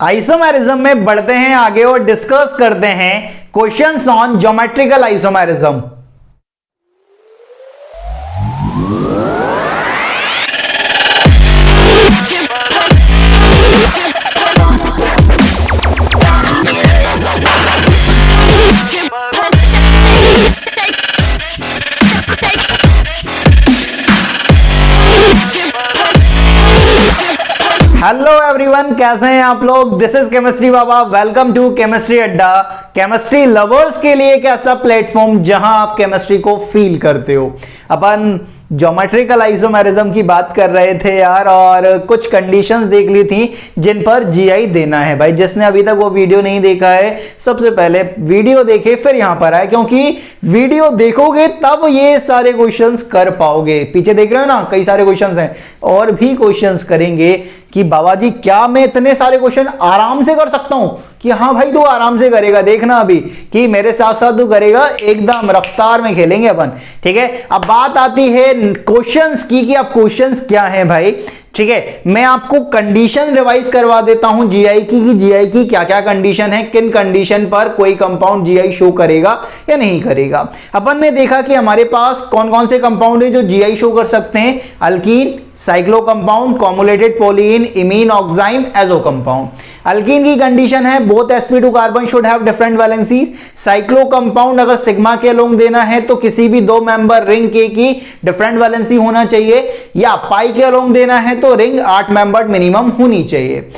Isomerism में बढ़ते हैं आगे और डिस्कस करते हैं questions on geometrical isomerism. Hello everyone, कैसे हैं आप लोग। This is chemistry Baba. Welcome to chemistry Adda, chemistry lovers के लिए एक ऐसा प्लेटफॉर्म जहां आप केमिस्ट्री को फील करते हो। अपन ज्योमेट्रिकल आइसोमेरिज्म की बात कर रहे थे यार, और कुछ कंडीशंस देख ली थी जिन पर जीआई देना है। भाई जिसने अभी तक वो वीडियो नहीं देखा है, सबसे पहले वीडियो देखे फिर यहां पर आए, क्योंकि वीडियो देखोगे तब ये सारे क्वेश्चंस कर पाओगे। पीछे देख रहे हो ना, कई सारे क्वेश्चंस हैं, और भी क्वेश्चंस करेंगे कि बाबा जी क्या मैं इतने सारे क्वेश्चन आराम से कर सकता हूं? कि हाँ भाई तू आराम से करेगा, देखना अभी कि मेरे साथ साथ तू करेगा, एकदम रफ्तार में खेलेंगे अपन। ठीक है, अब बात आती है क्वेश्चंस की कि अब क्वेश्चंस क्या हैं भाई। ठीक है, मैं आपको कंडीशन रिवाइज करवा देता हूं जीआई की, कि जीआई की क्या क्या कंडीशन है, किन कंडीशन पर कोई कंपाउंड जीआई शो करेगा या नहीं करेगा। अपन ने देखा कि हमारे पास कौन कौन से कंपाउंड है जो जीआई शो कर सकते हैं। Alkene, cyclo compound, cumulated polyene, imine, oxime, azo compound. Alkene की कंडीशन है both sp2 carbon should have different valencies. Cyclo compound अगर सिग्मा के अलोंग देना है तो किसी भी दो मेंबर रिंग के की डिफरेंट वैलेंसी होना चाहिए, या पाई के अलोंग देना है तो रिंग 8 मेंबर्ड मिनिमम होनी चाहिए।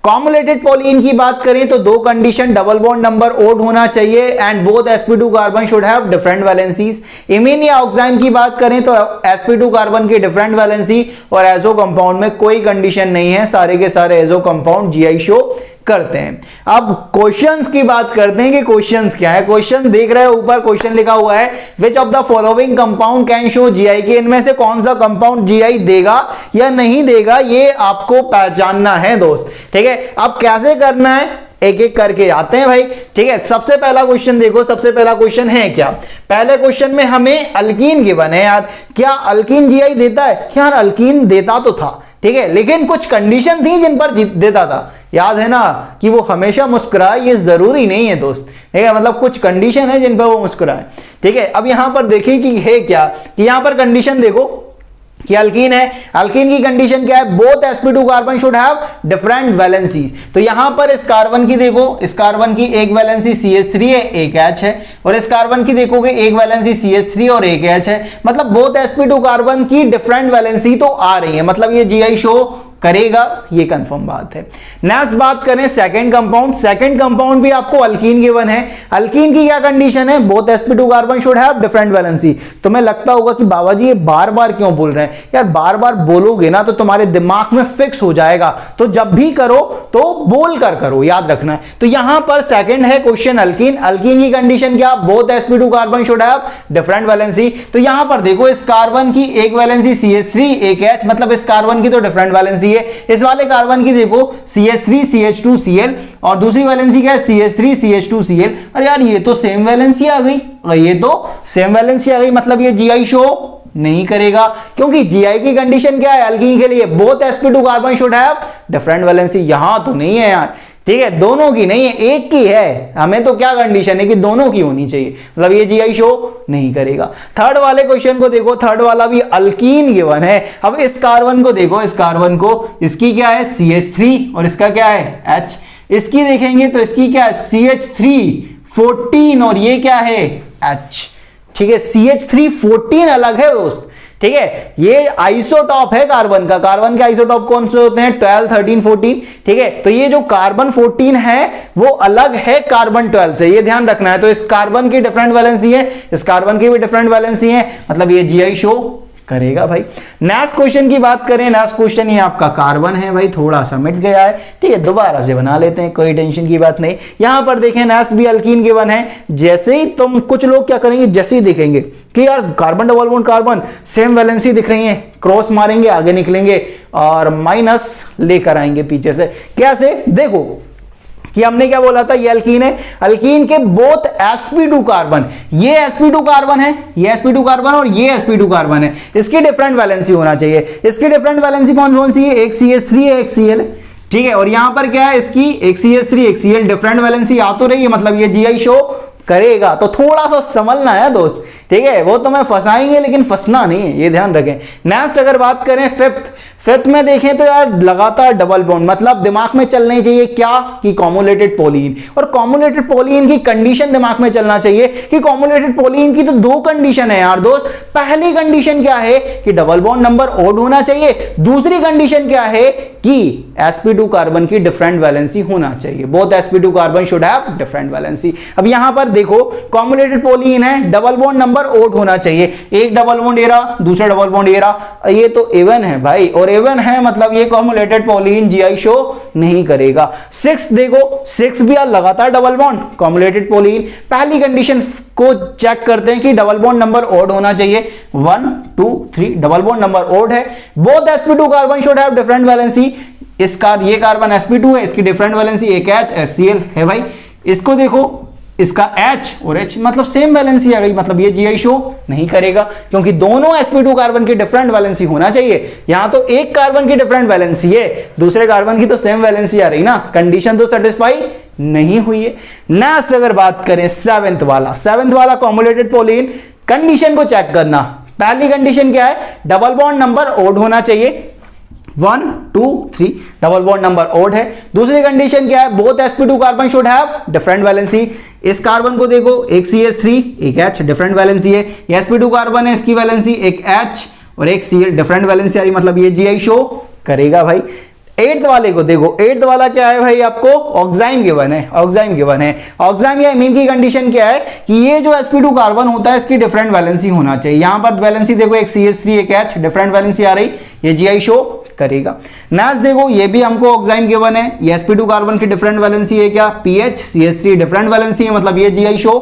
कॉमुलेटेड पॉलीन की बात करें तो दो condition, double bond number odd होना चाहिए and both sp2 carbon should have different valencies. Imine या ऑक्साइम की बात करें तो sp2 कार्बन की डिफरेंट वैलेंसी, और एजो कंपाउंड में कोई कंडीशन नहीं है, सारे के सारे एजो कंपाउंड जीआई शो करते हैं। अब क्वेश्चंस की बात करते हैं कि क्वेश्चंस क्या है। क्वेश्चन देख रहे हो, ऊपर क्वेश्चन लिखा हुआ है which of the following compound can show GI, के इनमें से कौन सा कंपाउंड जीआई देगा या नहीं देगा, ये आपको पहचानना है दोस्त। ठीक है, अब कैसे करना है एक एक करके आते हैं भाई। ठीक है, सबसे पहला क्वेश्चन देखो, सबसे पहला क्वेश्चन है क्या। पहले क्वेश्चन में हमें अल्कीन गिवन है यार, क्या अल्कीन जीआई देता है? यार अल्कीन देता तो था, ठीक है, लेकिन कुछ कंडीशन थी जिन पर देता था। याद है ना कि वो हमेशा मुस्कुराए, ये जरूरी नहीं है दोस्त। ठीक है, मतलब कुछ कंडीशन है जिन पर वो मुस्कुराए। ठीक है, अब यहां पर देखिए कि है क्या, कि यहां पर कंडीशन देखो कि अल्कीन है। अल्कीन की कंडीशन क्या है? Both sp2 carbon should have different valencies. तो यहां पर इस कार्बन की देखो, इस कार्बन की एक वैलेंसी CH3 है, एक H है, और इस कार्बन की देखोगे एक वैलेंसी CH3 और एक H है, मतलब बोथ sp2 कार्बन की डिफरेंट वैलेंसी तो आ रही है, मतलब ये जीआई शो करेगा, ये कंफर्म बात है। नेक्स्ट बात करें सेकंड कंपाउंड। सेकंड कंपाउंड भी आपको अल्कीन गिवन है। अल्कीन की क्या कंडीशन है? Both sp2 carbon should have different valency. तुम्हें लगता होगा कि बाबा जी ये बार बार क्यों बोल रहे हैं? यार बार बार बोलोगे ना तो तुम्हारे दिमाग में फिक्स हो जाएगा, तो जब भी करो तो बोल कर करो, याद रखना है। तो यहां पर सेकंड है क्वेश्चन अल्कीन। अल्कीन की कंडीशन क्या? Both sp2 carbon should have different valency. तो यहां पर देखो इस कार्बन की एक वैलेंसी CH3 एक H, मतलब इस कार्बन की तो डिफरेंट वैलेंसी है। इस वाले कार्बन की देखो CH3 CH2Cl, और दूसरी वैलेंसी क्या है? CH3 CH2Cl। अरे यार ये तो सेम वैलेंसी आ गई, ये तो सेम वैलेंसी आ गई, मतलब ये जीआई शो नहीं करेगा, क्योंकि जीआई की कंडीशन क्या है अल्कीन के लिए? Both sp2 carbon should have different valency. यहां तो नहीं है यार, ठीक है, दोनों की नहीं है, एक की है। हमें तो क्या कंडीशन है कि दोनों की होनी चाहिए, मतलब ये जीआई शो नहीं करेगा। थर्ड वाले क्वेश्चन को देखो, थर्ड वाला भी अल्कीन गिवन है। अब इस कार्बन को देखो, इस कार्बन को, इसकी क्या है? CH3 और इसका क्या है? H। इसकी देखेंगे तो इसकी क्या है? CH3 14 और ये क्या है? H। ठीक है, CH3 14 अलग है दोस्त। ठीक है, ये आइसोटॉप है कार्बन का। कार्बन के आइसोटॉप कौन से होते हैं? 12 13 14। ठीक है, तो ये जो कार्बन 14 है वो अलग है कार्बन 12 से, ये ध्यान रखना है। तो इस कार्बन की डिफरेंट वैलेंसी है, इस कार्बन की भी डिफरेंट वैलेंसी है, मतलब ये जीआई शो करेगा भाई। नेक्स्ट क्वेश्चन की बात करें, नेक्स्ट क्वेश्चन ये आपका कार्बन है भाई, थोड़ा सा मिट गया है, ठीक है, दोबारा से बना लेते हैं, कोई टेंशन की बात नहीं। यहां पर देखें नेक्स्ट भी अल्कीन गिवन है। जैसे ही तुम, कुछ लोग क्या करेंगे, जैसे ही देखेंगे कि यार carbon double bond carbon same valency दिख रही है, क्रॉस मारेंगे, आगे निकलेंगे और माइनस लेकर आएंगे पीछे से। कैसे? देखो कि हमने क्या बोला था, ये अल्कीन है, अल्कीन के बोथ sp2 कार्बन, ये sp2 कार्बन है, ये sp2 कार्बन और ये sp2 कार्बन है, इसकी डिफरेंट वैलेंसी होना चाहिए। इसकी डिफरेंट वैलेंसी कौन कौन सी है? एक CH3 है, एक Cl है। ठीक है। और यहां पर क्या है, इसकी एक CH3 एक Cl डिफरेंट वैलेंसी आ तो रही है, मतलब ये Gi शो करेगा। तो थोड़ा सा समझना है दोस्त, ठीक है। वो तो मैं फंसाएंगे लेकिन फंसना नहीं है, ये ध्यान रखें। नेक्स्ट अगर बात करें फिफ्थ में देखें तो यार लगातार डबल बॉन्ड, मतलब दिमाग में चलने चाहिए क्या कि कॉमुलेटेड पोलीन, और कॉमुलेटेड पोलीन की कंडीशन दिमाग में चलना चाहिए कि कॉमुलेटेड पोलीन की तो दो कंडीशन है यार दोस्त। पहली कंडीशन क्या है कि डबल बॉन्ड नंबर ओड होना चाहिए, दूसरी कंडीशन क्या है कि sp2 कार्बन की डिफरेंट वैलेंसी होना चाहिए, both sp2 carbon should have different valency. अब यहां पर देखो कॉमुलेटेड पोलीन है, डबल बॉन्ड नंबर ओड होना चाहिए, एक डबल बॉन्ड ये रहा, दूसरा डबल बॉन्ड ये रहा, ये तो इवन है भाई, और इवन है मतलब ये कॉमुलेटेड पोलीन Gi शो नहीं करेगा। 6 देखो, 6 भी लगातार डबल बॉन्ड कॉमुलेटेड पोलीन। पहली कंडीशन को चेक करते हैं कि डबल बॉन्ड नंबर ओड होना चाहिए, 1 2 3 डबल बॉन्ड नंबर ओड है, both sp2 carbon should have different valency. इसका ये कार्बन sp2 है, इसकी डिफरेंट वैलेंसी एक H HCl है भाई। इसको देखो, इसका H और H मतलब सेम वैलेंसी आ गई, मतलब ये Gi शो नहीं करेगा क्योंकि दोनों sp2 कार्बन की डिफरेंट वैलेंसी होना चाहिए। यहां तो एक कार्बन की डिफरेंट वैलेंसी है, दूसरे कार्बन की तो सेम वैलेंसी आ रही ना, कंडीशन तो सेटिस्फाई नहीं हुई है। नेक्स्ट अगर बात करें सेवेंथ वाला कॉमुलेटेड पोलीन, कंडीशन को चेक करना। पहली कंडीशन क्या है, डबल बॉन्ड नंबर ओड होना चाहिए, 1 2 3 डबल बॉन्ड नंबर ओड है। दूसरी कंडीशन क्या है, both sp2 carbon should have different valency. इस कार्बन को देखो, एक CH3 एक H डिफरेंट वैलेंसी है, ये sp2 कार्बन है, इसकी वैलेंसी एक H और एक Cl डिफरेंट वैलेंसी आ रही, मतलब ये Gi शो करेगा भाई। 8th वाले को देखो, 8th वाला क्या है भाई, आपको ऑक्साइम गिवन है, ऑक्साइम या इमीन की कंडीशन क्या है कि ये जो sp2 कार्बन होता है इसकी डिफरेंट वैलेंसी होना चाहिए। यहां पर वैलेंसी देखो, एक CH3 एक H डिफरेंट वैलेंसी आ रही, ये Gi शो करेगा। नेक्स्ट देखो, ये भी हमको ऑक्साइम गिवन है, ये sp2 कार्बन की डिफरेंट वैलेंसी है क्या, PH CH3 डिफरेंट वैलेंसी है, मतलब ये Gi शो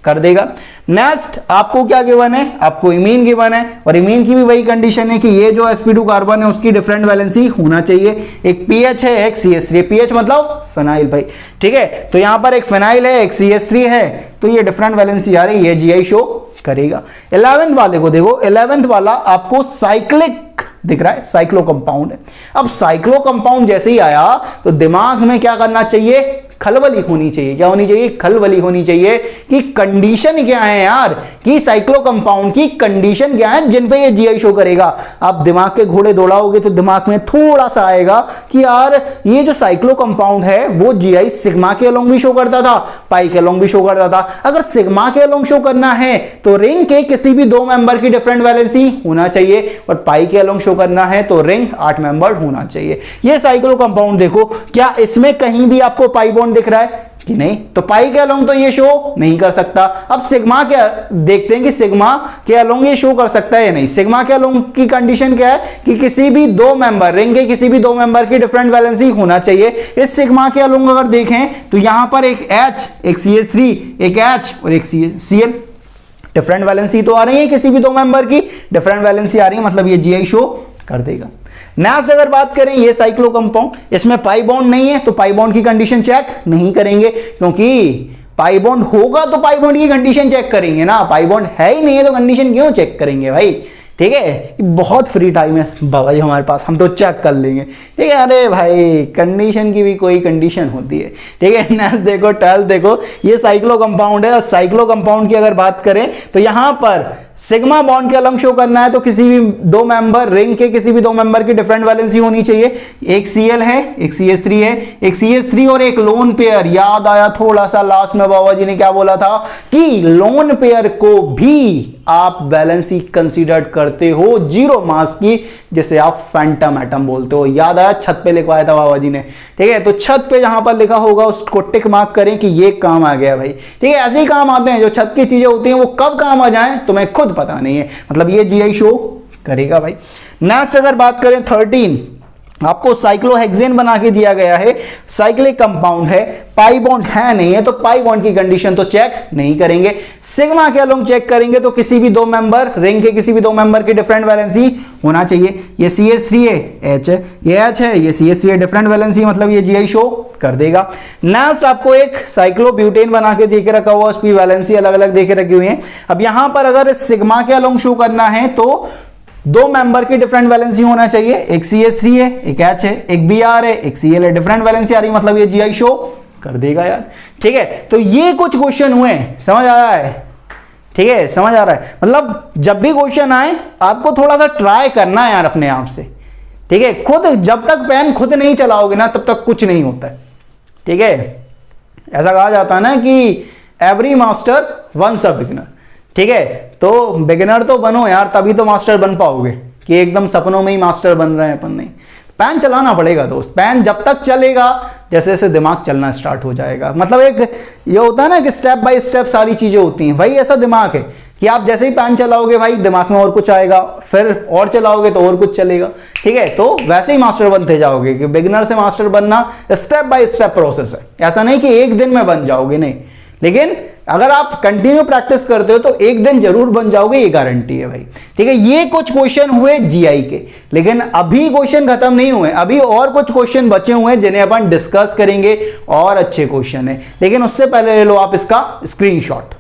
कर देगा। नेक्स्ट आपको क्या गिवन है, आपको इमीन गिवन है, और इमीन की भी वही कंडीशन है कि ये जो sp2 कार्बन है उसकी डिफरेंट वैलेंसी होना चाहिए, एक PH है एक CH3, PH मतलब फिनाइल भाई, ठीक है। तो यहां पर एक फिनाइल है एक CH3 है, तो ये डिफरेंट वैलेंसी आ रही है, ये Gi शो करेगा। 11th वाले को देखो, 11th वाला आपको साइक्लिक दिख रहा है, साइक्लो कंपाउंड है। अब साइक्लो कंपाउंड जैसे ही आया तो दिमाग में क्या करना चाहिए, खलबली होनी चाहिए। क्या होनी चाहिए, खलबली होनी चाहिए कि कंडीशन क्या है यार, कि साइक्लो कंपाउंड की कंडीशन क्या है जिन पे ये Gi शो करेगा। आप दिमाग के घोड़े दौड़ाओगे तो दिमाग में थोड़ा सा आएगा कि यार ये जो साइक्लो कंपाउंड है वो Gi सिग्मा के अलोंग भी शो करता था, पाई के अलोंग भी शो करता था। अगर सिग्मा के अलोंग शो करना है तो रिंग के किसी भी 2 मेंबर की डिफरेंट वैलेंसी होना चाहिए, और पाई के अलोंग शो करना है तो रिंग 8 मेंबर होना चाहिए। ये साइक्लो कंपाउंड देखो, क्या इसमें कहीं भी आपको पाई बॉन्ड दिख रहा है कि नहीं, तो पाई के अलोंग तो ये शो नहीं कर सकता। अब सिग्मा के देखते हैं कि सिग्मा के अलोंग ये शो कर सकता है या नहीं। सिग्मा के अलोंग की कंडीशन क्या है कि किसी भी 2 मेंबर, रिंग के किसी भी 2 मेंबर की डिफरेंट वैलेंसी होना चाहिए। इस सिग्मा के अलोंग अगर देखें तो यहां पर एक H एक CH3 एक H और एक Cl डिफरेंट वैलेंसी तो आ रही है, किसी भी 2 मेंबर की डिफरेंट वैलेंसी आ रही है, मतलब ये Gi शो कर देगा। नेक्स्ट अगर बात करें ये साइक्लो कंपाउंड, इसमें पाई बॉन्ड नहीं है तो पाई बॉन्ड की कंडीशन चेक नहीं करेंगे, क्योंकि पाई बॉन्ड होगा तो पाई बॉन्ड की कंडीशन चेक करेंगे ना, पाई बॉन्ड है ही नहीं है तो कंडीशन क्यों चेक करेंगे भाई, ठीक है। बहुत फ्री टाइम है बाबा जी हमारे पास, हम तो चेक कर लेंगे, ठीक है। अरे भाई कंडीशन की भी कोई कंडीशन होती है, ठीक है। नेक्स्ट देखो, 12 देखो, ये साइक्लो कंपाउंड है, और साइक्लो कंपाउंड की अगर बात करें तो यहां पर सिग्मा बॉन्ड के अलोंग शो करना है तो किसी भी 2 मेंबर, रिंग के किसी भी 2 मेंबर की डिफरेंट वैलेंसी होनी चाहिए। एक Cl है एक CH3 है, एक CH3 और एक लोन पेयर। याद आया थोड़ा सा लास्ट में बाबा जी ने क्या बोला था कि लोन पेयर को भी आप वैलेंसी कंसीडर करते हो 0 मास की, जैसे आप फैंटम एटम बोलते हो। याद आया, छत पे लिखवाया था बाबा जी ने, ठीक है। तो छत पे जहां पर लिखा होगा उसको टिक मार्क करें कि ये काम आ गया भाई, ठीक है। ऐसे ही काम आते हैं, जो छत की चीजें होती हैं वो कब काम आ जाए तो मैं खुद पता नहीं है, मतलब ये Gi शो करेगा भाई। नेक्स्ट अगर बात करें 13, आपको साइक्लोहेक्सेन बना के दिया गया है, साइक्लिक कंपाउंड है, पाई बॉन्ड है नहीं है तो पाई बॉन्ड की कंडीशन तो चेक नहीं करेंगे। सिग्मा के अलोंग चेक करेंगे तो किसी भी 2 मेंबर, रिंग के किसी भी 2 मेंबर की डिफरेंट वैलेंसी होना चाहिए। ये CH3 है, H है, ये H है, ये CH3 है, डिफरेंट वैलेंसी, मतलब ये Gi शो कर देगा। नेक्स्ट आपको एक साइक्लोब्यूटेन बना के देके रखा हुआ, उसकी वैलेंसी अलग अलग देके रखी हुई है। अब यहां पर अगर सिग्मा के अलोंग शो करना है तो दो मेंबर की डिफरेंट वैलेंसी होना चाहिए, एक CH3 है एक H है, एक Br है एक Cl है, डिफरेंट वैलेंसी आ रही मतलब ये Gi शो कर देगा यार। ठीक है, तो ये कुछ क्वेश्चन हुए, समझ आ रहा है? ठीक है, समझ आ रहा है? मतलब जब भी क्वेश्चन आए आपको थोड़ा सा ट्राई करना है यार अपने आप से। ठीक है, खुद जब तक पेन खुद नहीं चलाओगे ना तब तक कुछ नहीं होता है। ठीक है, ऐसा कहा जाता है ना कि every master once a beginner. ठीक है, तो बिगिनर तो बनो यार, तभी तो मास्टर बन पाओगे, कि एकदम सपनों में ही मास्टर बन रहे हैं अपन नहीं। पेन चलाना पड़ेगा दोस्त, पेन जब तक चलेगा जैसे जैसे दिमाग चलना स्टार्ट हो जाएगा। मतलब एक ये होता है ना कि स्टेप बाय स्टेप सारी चीजें होती हैं, भाई ऐसा दिमाग है कि आप जैसे ही पेन चलाओगे भाई दिमाग में और कुछ आएगा, फिर और चलाओगे तो और कुछ चलेगा। ठीक है, तो वैसे ही मास्टर बनते जाओगे, कि बिगिनर से मास्टर बनना स्टेप बाय स्टेप प्रोसेस है। ऐसा नहीं कि एक दिन में बन जाओगे, नहीं, लेकिन अगर आप कंटिन्यू प्रैक्टिस करते हो तो एक दिन जरूर बन जाओगे, ये गारंटी है भाई। ठीक है, ये कुछ क्वेश्चन हुए जीआई के, लेकिन अभी क्वेश्चन खत्म नहीं हुए, अभी और कुछ क्वेश्चन बचे हुए हैं जिन्हें अपन डिस्कस करेंगे, और अच्छे क्वेश्चन है। लेकिन उससे पहले ले लो आप इसका स्क्रीनशॉट।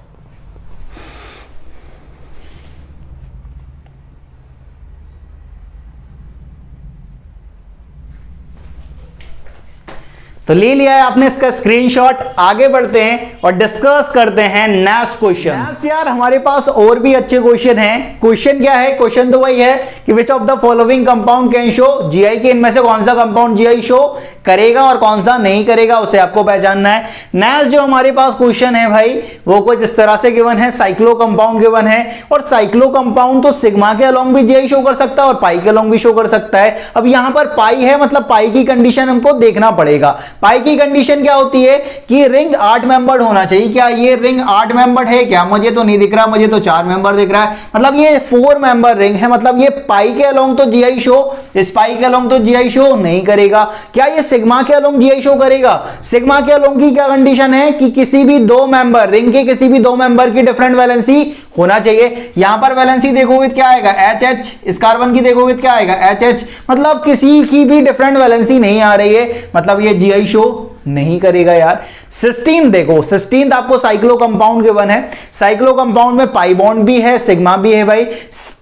तो ले लिया है आपने इसका स्क्रीनशॉट। आगे बढ़ते हैं और डिस्कस करते हैं नेक्स्ट क्वेश्चन। नेक्स्ट यार हमारे पास और भी अच्छे क्वेश्चन हैं। क्वेश्चन क्या है? क्वेश्चन तो वही है कि which of the following compound can show GI, के इनमें से कौन सा कंपाउंड जीआई शो करेगा और कौन सा नहीं करेगा, उसे आपको पहचानना है। नेक्स्ट जो हमारे पास क्वेश्चन है भाई वो कुछ इस तरह से गिवन है, साइक्लो कंपाउंड गिवन है, और साइक्लो कंपाउंड तो सिग्मा के अलोंग भी जीआई शो कर सकता है और पाई के अलोंग भी शो कर सकता है। अब यहां पर पाई है, मतलब पाई की कंडीशन हमको देखना पड़ेगा। पाई की कंडीशन क्या होती है कि रिंग 8 मेंबर्ड होना चाहिए। क्या ये रिंग 8 मेंबर्ड है क्या? मुझे तो नहीं दिख रहा, मुझे तो 4 मेंबर दिख रहा है, मतलब ये 4 मेंबर रिंग है, मतलब ये पाई के अलोंग तो जीआई शो, इस पाई के अलोंग तो जीआई शो नहीं करेगा। क्या ये सिग्मा के अलोंग जीआई शो करेगा? सिग्मा के अलोंग की क्या कंडीशन है कि किसी भी दो मेंबर रिंग के किसी भी दो मेंबर की डिफरेंट वैलेंसी होना चाहिए। यहां पर वैलेंसी देखोगे क्या आएगा? HH। इस कार्बन की देखोगे क्या आएगा? HH। मतलब किसी की भी डिफरेंट वैलेंसी नहीं आ रही है, मतलब ये जीआई शो नहीं करेगा यार। सिस्टीन देखो, सिस्टीन आपको साइक्लो कंपाउंड गिवन है, साइक्लो कंपाउंड में पाई बॉन्ड भी है, सिग्मा भी है भाई।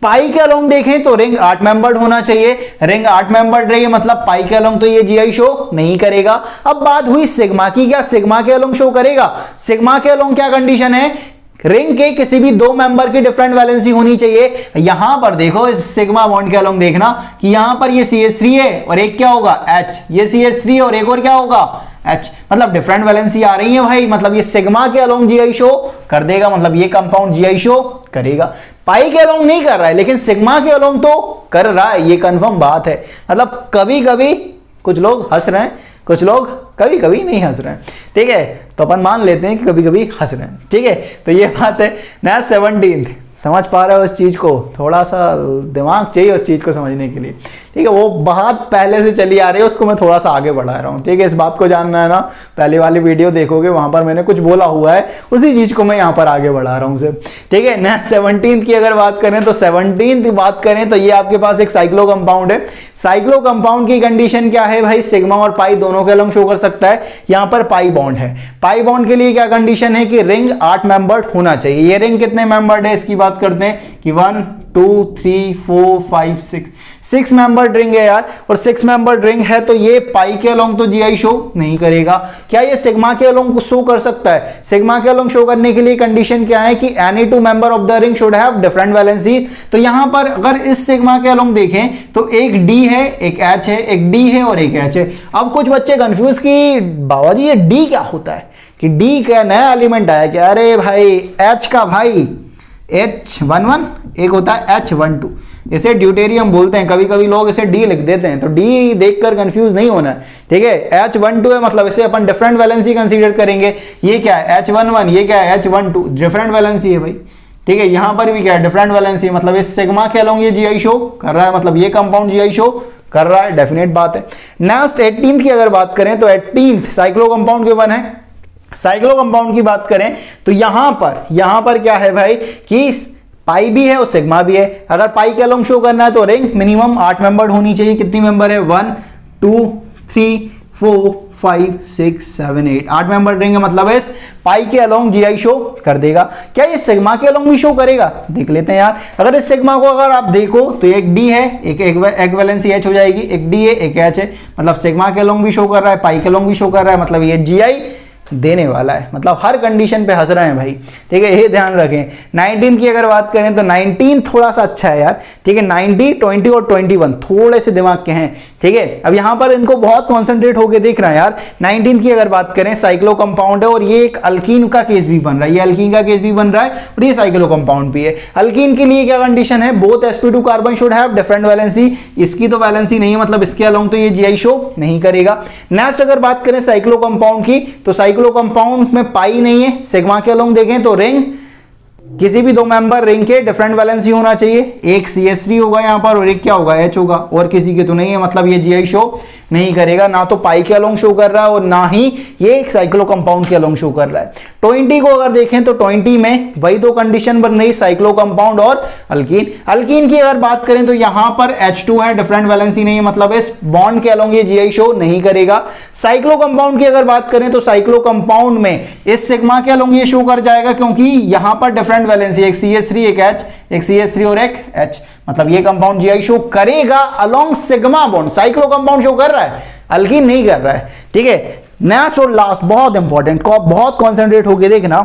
पाई के अलोंग देखें तो रिंग 8 मेंबर्ड होना चाहिए, रिंग 8 मेंबर्ड रही है, मतलब पाई के अलोंग तो ये जीआई शो नहीं करेगा। अब बात हुई सिग्मा की, क्या सिग्मा के अलोंग शो करेगा? सिग्मा के अलोंग क्या कंडीशन है? रिंग के किसी भी दो मेंबर की डिफरेंट वैलेंसी होनी चाहिए। यहां पर देखो इस सिग्मा बॉन्ड के अलोंग देखना कि यहां पर ये CH3 है और एक क्या होगा? H। ये CH3 और एक और क्या होगा? H। मतलब डिफरेंट वैलेंसी आ रही है भाई, मतलब ये सिग्मा के अलोंग जीआई शो कर देगा, मतलब ये कंपाउंड जीआई शो करेगा। पाई के अलोंग नहीं कर रहा है लेकिन सिग्मा के अलोंग तो कर रहा है, ये कंफर्म बात है। मतलब कभी कभी कुछ लोग हंस रहे हैं, कुछ लोग कभी कभी नहीं हंस रहे हैं, ठीक है, तो अपन मान लेते हैं कि कभी कभी हंस रहे हैं, ठीक है। तो ये बात है। नेक्स्ट 17 समझ पा रहे हो उस चीज को? थोड़ा सा दिमाग चाहिए उस चीज को समझने के लिए, ठीक है। वो बहुत पहले से चली आ रही है, उसको मैं थोड़ा सा आगे बढ़ा रहा हूँ, ठीक है। इस बात को जानना है ना, पहले वाली वीडियो देखोगे, वहां पर मैंने कुछ बोला हुआ है, उसी चीज को मैं यहाँ पर आगे बढ़ा रहा हूँ सिर्फ, ठीक है। नेक्स्ट 17 की अगर बात करें तो 17 की बात करें तो ये आपके पास एक साइक्लो कंपाउंड है। साइक्लो कंपाउंड की कंडीशन क्या है भाई? सिग्मा और पाई दोनों के अलोंग शो कर सकता है। यहाँ पर पाई बॉन्ड है, पाई बॉन्ड के लिए क्या कंडीशन है कि रिंग 8 मेंबर्ड होना चाहिए। ये रिंग कितने मेंबर्ड है इसकी बात करते हैं कि 1 2 3 4 5 6 मेंबर्ड रिंग है यार, और 6 मेंबर्ड रिंग है तो ये पाई के अलोंग तो जीआई शो नहीं करेगा। क्या ये सिग्मा के अलोंग शो कर सकता है? सिग्मा के अलोंग शो करने के लिए कंडीशन क्या है कि any two member of the ring should have different valency. तो यहां पर अगर इस सिग्मा के अलोंग देखें तो एक D है, एक H है, एक D है और एक H है। अब कुछ बच्चे कंफ्यूज कि बाबा जी ये D क्या होता है, कि D का नया एलिमेंट आया क्या? अरे भाई H का भाई H11, एक होता है H12, इसे ड्यूटेरियम बोलते हैं। कभी कभी लोग इसे D लिख देते हैं, तो D देखकर कंफ्यूज नहीं होना है, ठीक है। H12 है, मतलब इसे अपन डिफरेंट वैलेंसी कंसीडर करेंगे। ये क्या है? H11, ये क्या है? H12, डिफरेंट वैलेंसी है भाई, ठीक है। यहां पर भी क्या है? डिफरेंट वैलेंसी, मतलब इस सिग्मा के अलोंग ये जीआई शो कर रहा है, मतलब ये कंपाउंड जीआई शो कर रहा है, डेफिनेट बात है। नेक्स्ट 18 की अगर बात करें तो 18 साइक्लो कंपाउंड गिवन है। साइक्लो कंपाउंड की बात करें तो यहां पर क्या है भाई कि पाई भी है और सिग्मा भी है। अगर पाई के अलोंग शो करना है तो रिंग मिनिमम 8 मेंबर्ड होनी चाहिए। कितनी मेंबर है? 1 2 3 4 5 6 7 8 8 मेंबर रिंग, मतलब इस पाई के अलोंग जीआई शो कर देगा। क्या ये सिग्मा के अलोंग भी शो करेगा? देख लेते हैं यार। अगर इस सिग्मा को अगर आप देखो तो एक डी है, एक वैलेंसी एच हो जाएगी, एक डी है एक एच है, मतलब सिग्मा के अलोंग भी शो कर रहा है, पाई के अलोंग भी शो कर रहा है, मतलब ये जीआई देने वाला है, मतलब हर कंडीशन पे हंस रहे हैं भाई। ठीक है, ये ध्यान रखें। 19 की अगर बात करें तो 19 थोड़ा सा अच्छा है यार। ठीक है, 90 20 और 21 थोड़े से दिमाग के हैं। ठीक है, अब यहां पर इनको बहुत कॉन्सेंट्रेट होकर देख रहा है यार। 19 की अगर बात करें साइक्लो कंपाउंड है और ये एक अल्कीन का केस भी बन रहा है, ये अल्कीन का केस भी बन रहा है और ये साइक्लो कंपाउंड भी है। अल्कीन के लिए क्या कंडीशन है? Both sp2 carbon should have different valency. इसकी तो वैलेंसी नहीं है, मतलब इसके अलोंग तो ये जीआई शो नहीं करेगा। नेक्स्ट अगर बात करें साइक्लो कंपाउंड की, तो साइक्लो कंपाउंड में पाई नहीं है, सिग्मा के अलोंग देखें तो रिंग, किसी भी दो मेंबर रिंग के डिफरेंट वैलेंसी होना चाहिए। एक CH3 होगा यहां पर और एक क्या होगा? H होगा, और किसी के तो नहीं है, मतलब ये जीआई शो नहीं करेगा। ना तो पाई के अलोंग शो कर रहा है और ना ही ये एक साइक्लो कंपाउंड के अलोंग शो कर रहा है। 20 को अगर देखें तो 20 में वही दो कंडीशन बन रही, साइक्लो कंपाउंड और अल्कीन। अल्कीन की अगर बात करें तो यहां पर H2 है, डिफरेंट वैलेंसी नहीं है, मतलब इस बॉन्ड के अलोंग ये जीआई शो नहीं करेगा। साइक्लो कंपाउंड की अगर बात करें तो साइक्लो कंपाउंड में इस सिग्मा के अलोंग ये शो कर जाएगा, क्योंकि यहां पर डिफरेंट वैलेंसी, एक CH3 एक H, एक CH3 और एक H, मतलब ये कंपाउंड जीआई शो करेगा along sigma bond. Cyclo compound show कर रहा है, अल्कीन नहीं कर रहा है। ठीक है, नेक्स्ट और लास्ट बहुत इंपॉर्टेंट, बहुत कॉन्सेंट्रेट होकर देखना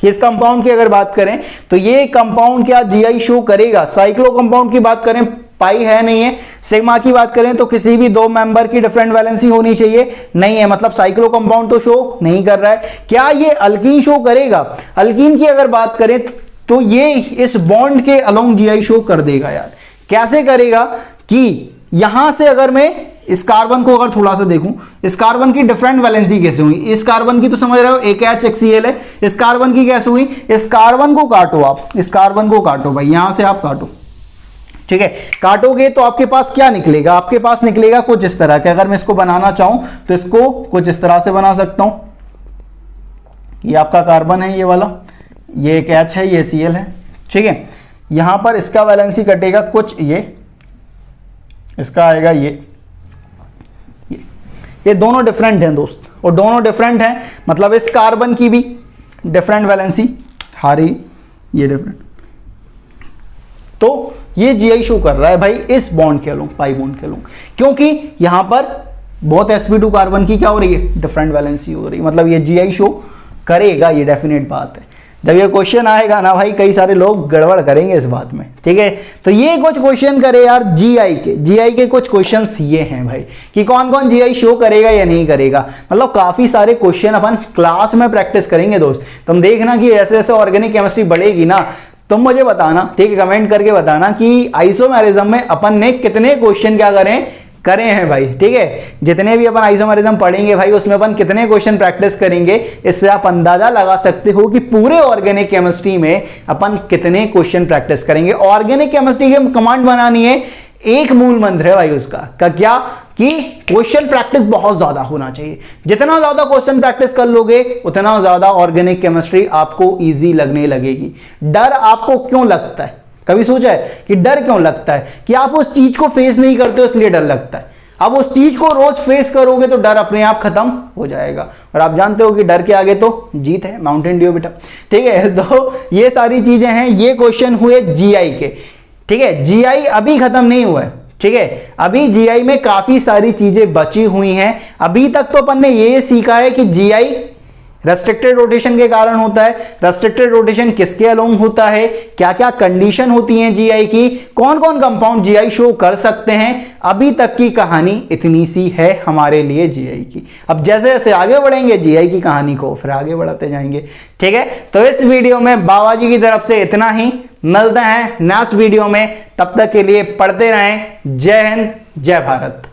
कि इस कंपाउंड की अगर बात करें तो ये कंपाउंड क्या जीआई शो करेगा? साइक्लो कंपाउंड की बात करें पाई है नहीं है, सिग्मा की बात करें तो किसी भी दो मेंबर की डिफरेंट वैलेंसी होनी चाहिए, नहीं है, मतलब साइक्लो कंपाउंड तो शो नहीं कर रहा है। क्या ये अल्कीन शो करेगा? अल्कीन की अगर बात करें तो ये इस बॉन्ड के अलोंग जीआई शो कर देगा यार। कैसे करेगा? कि यहां से अगर मैं इस कार्बन को अगर थोड़ा सा देखूं, इस कार्बन की डिफरेंट वैलेंसी कैसे हुई? इस कार्बन की तो समझ रहे हो, एक H एक Cl है, इस कार्बन की कैसे हुई? इस कार्बन को काटो आप, इस कार्बन को काटो भाई, यहां से आप काटो। ठीक है, काटोगे तो आपके पास क्या निकलेगा? आपके पास निकलेगा कुछ इस तरह के। अगर मैं इसको बनाना चाहूं तो इसको कुछ इस तरह से बना सकता हूं। ये आपका कार्बन है, ये वाला, ये एक H है, ये Cl है। ठीक है, यहां पर इसका वैलेंसी कटेगा कुछ, ये इसका आएगा, ये दोनों डिफरेंट हैं दोस्त, और दोनों डिफरेंट हैं, मतलब इस कार्बन की भी डिफरेंट वैलेंसी हारी, ये डिफरेंट, तो ये जीआई शो कर रहा है भाई इस बॉन्ड के अलोंग, पाई बॉन्ड के अलोंग, क्योंकि यहां पर बहुत sp2 कार्बन की क्या हो रही है? डिफरेंट वैलेंसी हो रही है, मतलब ये जीआई शो करेगा, ये डेफिनेट बात है। जब ये क्वेश्चन आएगा ना भाई, कई सारे लोग गड़बड़ करेंगे इस बात में। ठीक है, तो ये कुछ क्वेश्चन करे यार जीआई के कुछ क्वेश्चंस ये हैं भाई कि कौन कौन जीआई शो करेगा या नहीं करेगा। मतलब काफी सारे क्वेश्चन अपन क्लास में प्रैक्टिस करेंगे दोस्त। तुम देखना कि ऐसे ऐसे ऑर्गेनिक केमिस्ट्री बढ़ेगी ना, तुम मुझे बताना, ठीक है, कमेंट करके बताना कि आइसोमेरिज्म में अपन ने कितने क्वेश्चन क्या करे हैं भाई। ठीक है, जितने भी अपन आइसोमेरिज्म पढ़ेंगे भाई, उसमें अपन कितने क्वेश्चन प्रैक्टिस करेंगे, इससे आप अंदाजा लगा सकते हो कि पूरे ऑर्गेनिक केमिस्ट्री में अपन कितने क्वेश्चन प्रैक्टिस करेंगे। ऑर्गेनिक केमिस्ट्री की कमांड बनानी है, एक मूल मंत्र है भाई उसका का क्या, कि क्वेश्चन प्रैक्टिस बहुत ज्यादा होना चाहिए। जितना ज्यादा क्वेश्चन प्रैक्टिस कर लोगे उतना ज्यादा ऑर्गेनिक केमिस्ट्री आपको इजी लगने लगेगी। डर आपको क्यों लगता है? कभी सोचा है कि डर क्यों लगता है? कि आप उस चीज को फेस नहीं करते हो इसलिए डर लगता है। अब उस चीज को रोज फेस करोगे तो डर अपने आप खत्म हो जाएगा, और आप जानते हो कि डर के आगे तो जीत है, माउंटेन ड्यू बेटा। ठीक है, तो ये सारी चीजें हैं, ये क्वेश्चन हुए जीआई के। ठीक है, जीआई अभी खत्म नहीं हुआ है। ठीक है, अभी जीआई में काफी सारी चीजें बची हुई हैं। अभी तक तो अपन ने ये सीखा है कि जीआई रेस्ट्रिक्टेड रोटेशन के कारण होता है, रेस्ट्रिक्टेड रोटेशन किसके अलोंग होता है, क्या क्या कंडीशन होती हैं जीआई की, कौन कौन कंपाउंड जीआई शो कर सकते हैं। अभी तक की कहानी इतनी सी है हमारे लिए जीआई की। अब जैसे जैसे आगे बढ़ेंगे जीआई की कहानी को फिर आगे बढ़ाते जाएंगे। ठीक है, तो इस वीडियो में बाबा जी की तरफ से इतना ही। मिलते हैं नेक्स्ट वीडियो में, तब तक के लिए पढ़ते रहें। जय हिंद, जय भारत।